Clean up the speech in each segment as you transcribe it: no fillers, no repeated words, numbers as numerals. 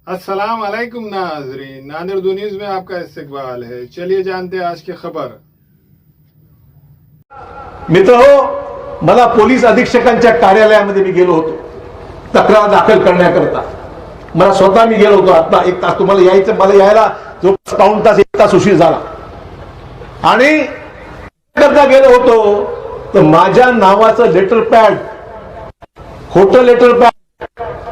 अस्सलाम वालेकुम नाजरीन, नांदेड़ उर्दू न्यूज में आपका इस्तकबाल है। चलिए जानते हैं आज की खबर। मित्र हो, मला पोलीस अधीक्षकांच्या कार्यालयामध्ये मी गेलो होतो तक्रार दाखल करण्याकरता. मला स्वतः मी गेलो होतो. आता 1 तास तुम्हाला यायचं, मला यायला जो पाऊण तास 1 तास उशीर झाला. आणि करता गेलो होतो तर माझ्या नावाचं लेटर पॅड, खोटं लेटर पॅड,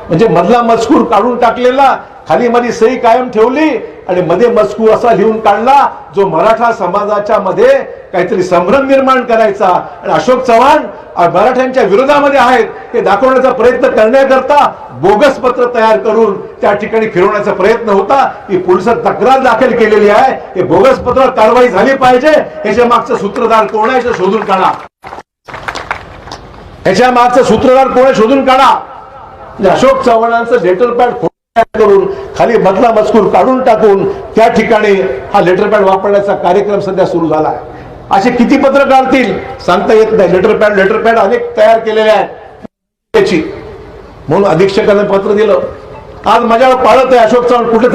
म्हणजे मधला मजकूर काढून टाकलेला, खाली मध्ये सही कायम ठेवली आणि मध्ये मजकूर असा लिहून काढला जो मराठा समाजाच्या मध्ये काहीतरी संभ्रम निर्माण करायचा आणि अशोक चव्हाण मराठ्यांच्या विरोधामध्ये आहेत हे दाखवण्याचा प्रयत्न करण्याकरता बोगस पत्र तयार करून त्या ठिकाणी फिरवण्याचा प्रयत्न होता. ही पोलिसात तक्रार दाखल केलेली आहे. हे बोगस पत्र कारवाई झाली पाहिजे. याच्या मागचं सूत्रधार कोण आहे ते शोधून काढा. याच्या मागचं सूत्रधार कोण आहे शोधून काढा. अशोक चव्हाणांचं लेटर पॅड करून खाली मधला मजकूर काढून टाकून त्या ठिकाणी हा लेटर पॅड वापरण्याचा कार्यक्रम सध्या सुरू झाला आहे. असे किती पत्र काढतील सांगता येत नाही. लेटर पॅड अनेक तयार केलेले आहेत. म्हणून अधीक्षकांना पत्र दिलं. आज माझ्यावर पाळत आहे अशोक चव्हाण कुठे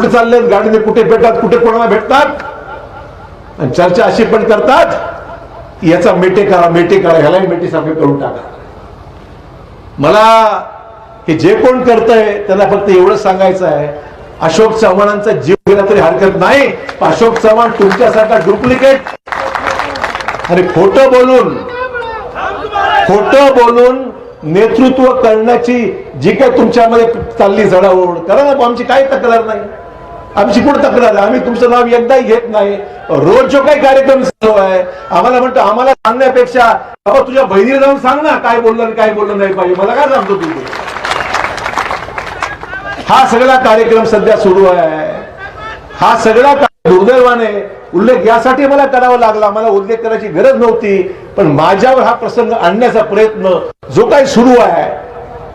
चाललेत गाडीने, कुठे भेटतात, कुठे कोणाला भेटतात आणि चर्चा अशी पण करतात याचा मेटे करा ह्यालाही मेटे सारखं करून टाका. मला हे जे कोण करतंय त्यांना फक्त एवढंच सांगायचं आहे, अशोक चव्हाणांचा जीव गेला तरी हरकत नाही. अशोक चव्हाण तुमच्यासारखा डुप्लिकेट आणि खोटं बोलून नेतृत्व करण्याची जी काही तुमच्यामध्ये चालली जडाओढ करा ना. आमची काही तक्रार नाही. आमची कुठं तक्रार आहे? आम्ही तुमचं नाव एकदाही घेत नाही. रोज जो काही कार्यक्रम चालू आहे आम्हाला म्हणतो, आम्हाला सांगण्यापेक्षा बाबा तुझ्या बहिणीला जाऊन सांग ना काय बोललं आणि काय बोललं नाही पाहिजे. मला काय सांगतो तू? हा सगळा कार्यक्रम सध्या सुरू आहे. हा सगळा दुर्दैवाने उल्लेख यासाठी मला करावा लागला. मला उल्लेख करायची गरज नव्हती, पण माझ्यावर हा प्रसंग आणण्याचा प्रयत्न जो काही सुरू आहे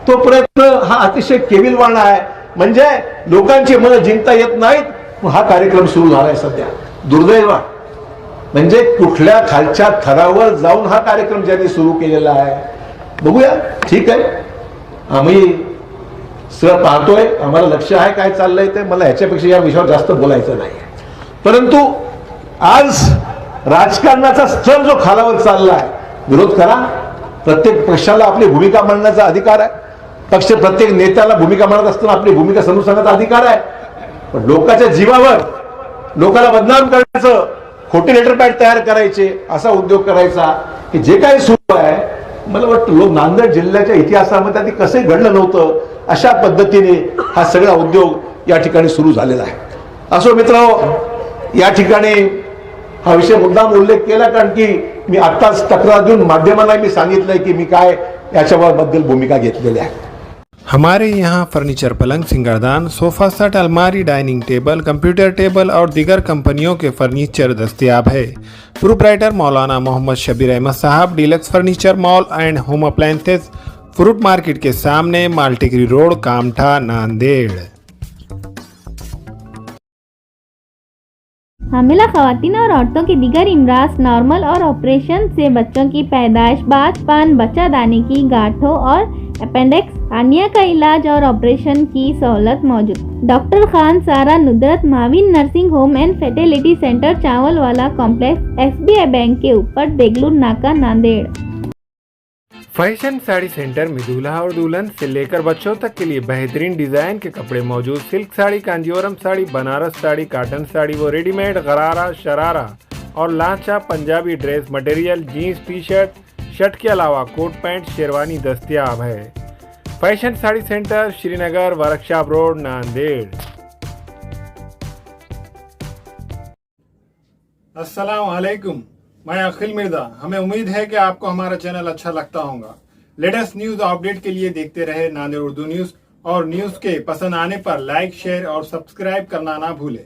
तो प्रयत्न हा अतिशय केविलवाणा आहे. म्हणजे लोकांची मनं जिंकता येत नाहीत. हा कार्यक्रम सुरू झालाय सध्या. दुर्दैव म्हणजे कुठल्या खालच्या थरावर जाऊन हा कार्यक्रम ज्यांनी सुरू केलेला आहे. बघूया, ठीक आहे, आम्ही सर पाहतोय, आम्हाला लक्ष आहे काय चाललंय ते. मला ह्याच्यापेक्षा या विषयावर जास्त बोलायचं नाही. परंतु आज राजकारणाचा स्तर जो खालावर चाललाय, विरोध करा. प्रत्येक पक्षाला आपली भूमिका मांडण्याचा अधिकार आहे. प्रत्येक नेत्याला भूमिका मांडत असताना आपली भूमिका समजून सांगण्याचा अधिकार आहे. पण लोकांच्या जीवावर लोकांना बदनाम करण्याचं, खोटे लेटर पॅड तयार करायचे, असा उद्योग करायचा की जे काही सुरू आहे, मला वाटतं नांदेड जिल्ह्याच्या इतिहासामध्ये आधी कसंही घडलं नव्हतं अशा पद्धतीने हा सगळा उद्योग या ठिकाणी सुरू झालेला आहे. असो मित्रांनो, या ठिकाणी हा विषय मुद्दाम उल्लेख केला कारण की मी आत्ताच तक्रार देऊन माध्यमांना मी सांगितलंय की मी काय याच्याबद्दल भूमिका घेतलेली आहे. हमारे यहाँ फर्नीचर, पलंग, सिंगारदान, सोफा सेट, अलमारी, डाइनिंग टेबल, कंप्यूटर टेबल और दीगर कंपनियों के फर्नीचर दस्तियाब है. प्रोप्राइटर मौलाना मोहम्मद शबीर अहमद साहब, deluxe furniture mall and home appliances, fruit market के सामने, मालटेकरी रोड, कामठा, नांदेड़. हामिला खवातीन और औरतों के दीगर इमराज, नॉर्मल और ऑपरेशन से बच्चों की पैदाइश, बातपान, बच्चादानी की गांठों और अपेंडिक्स, हार्निया का इलाज और ऑपरेशन की सहूलत मौजूद. Doctor Khan Sara Nudrat Mavin nursing home and fertility centre, चावल वाला कॉम्प्लेक्स, SBI बैंक के ऊपर, देगलूर नाका, नांदेड़. फैशन साड़ी सेंटर में दूल्हा और दुल्हन से लेकर बच्चों तक के लिए बेहतरीन डिजाइन के कपड़े मौजूद. सिल्क साड़ी, कांजीवरम साड़ी, बनारस साड़ी, कॉटन साड़ी वो रेडीमेड, गरारा, शरारा और लांचा Punjabi dress material, jeans, T shirt के अलावा कोट पैंट, शेरवानी दस्तियाब है. Fashion sari centre, Srinagar, workshop road, Nanded. अस्सलाम वालेकुम, मैं अखिल मिर्जा. हमें उम्मीद है कि आपको हमारा चैनल अच्छा लगता होगा. लेटेस्ट न्यूज अपडेट के लिए देखते रहे नांदेड़ उर्दू न्यूज, और न्यूज के पसंद आने पर लाइक, शेयर और सब्सक्राइब करना ना भूलें.